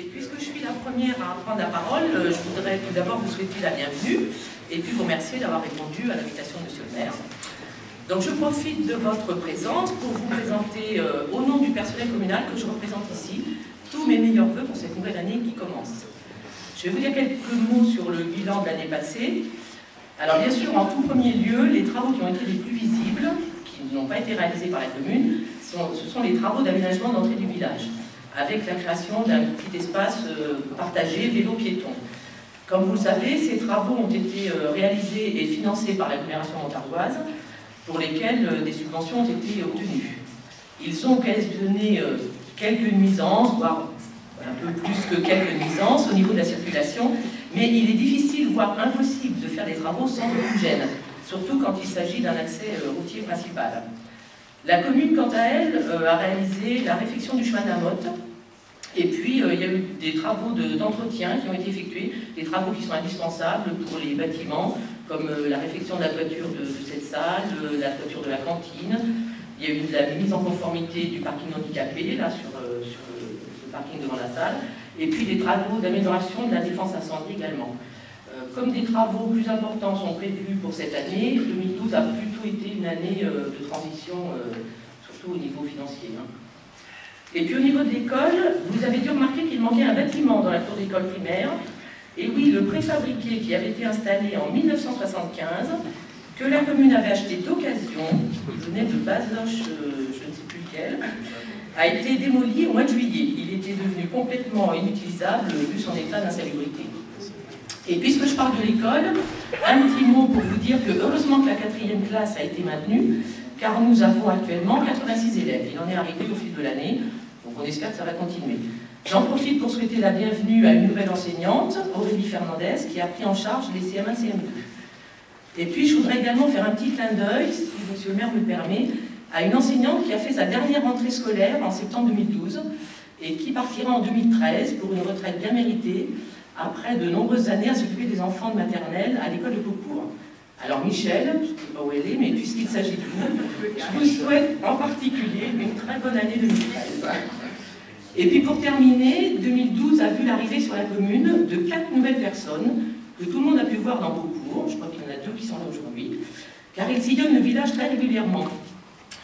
Puisque je suis la première à prendre la parole, je voudrais tout d'abord vous souhaiter la bienvenue et puis vous remercier d'avoir répondu à l'invitation de Monsieur le maire. Donc je profite de votre présence pour vous présenter au nom du personnel communal que je représente ici tous mes meilleurs vœux pour cette nouvelle année qui commence. Je vais vous dire quelques mots sur le bilan de l'année passée. Alors bien sûr, en tout premier lieu, les travaux qui ont été les plus visibles, qui n'ont pas été réalisés par la commune, ce sont les travaux d'aménagement d'entrée du village, avec la création d'un petit espace partagé vélo-piéton. Comme vous le savez, ces travaux ont été réalisés et financés par l'agglomération montargoise, pour lesquels des subventions ont été obtenues. Ils ont occasionné quelques nuisances, voire un peu plus que quelques nuisances au niveau de la circulation, mais il est difficile, voire impossible, de faire des travaux sans aucune gêne, surtout quand il s'agit d'un accès routier principal. La commune, quant à elle, a réalisé la réfection du chemin d'Amotte, et puis il y a eu des travaux d'entretien qui ont été effectués, des travaux qui sont indispensables pour les bâtiments, comme la réfection de la toiture de cette salle, la toiture de la cantine. Il y a eu de la mise en conformité du parking handicapé, là, sur le parking devant la salle, et puis des travaux d'amélioration de la défense incendie également. Comme des travaux plus importants sont prévus pour cette année, 2012 a plutôt été une année de transition, surtout au niveau financier. Et puis au niveau de l'école, vous avez dû remarquer qu'il manquait un bâtiment dans la cour d'école primaire. Et oui, le préfabriqué qui avait été installé en 1975, que la commune avait acheté d'occasion, qui venait de Bazoches, je ne sais plus lequel, a été démoli au mois de juillet. Il était devenu complètement inutilisable vu son état d'insalubrité. Et puisque je parle de l'école, un petit mot pour vous dire que heureusement que la 4e classe a été maintenue, car nous avons actuellement 86 élèves. Il en est arrivé au fil de l'année, donc on espère que ça va continuer. J'en profite pour souhaiter la bienvenue à une nouvelle enseignante, Aurélie Fernandez, qui a pris en charge les CM1, CM2. Et puis je voudrais également faire un petit clin d'œil, si Monsieur le maire me le permet, à une enseignante qui a fait sa dernière rentrée scolaire en septembre 2012 et qui partira en 2013 pour une retraite bien méritée, après de nombreuses années à s'occuper des enfants de maternelle à l'école de Beaucourt. Alors Michel, je ne sais pas où elle est, mais puisqu'il s'agit de vous, je vous souhaite en particulier une très bonne année 2013. Et puis pour terminer, 2012 a vu l'arrivée sur la commune de 4 nouvelles personnes que tout le monde a pu voir dans Beaucourt, je crois qu'il y en a 2 qui sont là aujourd'hui, car ils sillonnent le village très régulièrement.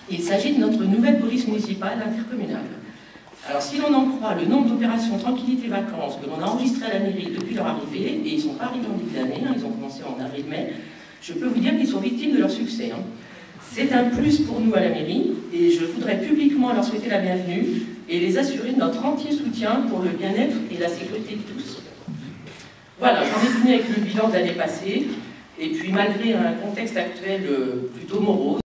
Il s'agit de notre nouvelle police municipale intercommunale. Alors si l'on en croit le nombre d'opérations tranquillité-vacances que l'on a enregistrées à la mairie depuis leur arrivée, et ils ne sont pas arrivés en début d'année, ils ont commencé en avril-mai, je peux vous dire qu'ils sont victimes de leur succès. C'est un plus pour nous à la mairie, et je voudrais publiquement leur souhaiter la bienvenue et les assurer de notre entier soutien pour le bien-être et la sécurité de tous. Voilà, j'en ai fini avec le bilan de l'année passée, et puis malgré un contexte actuel plutôt morose,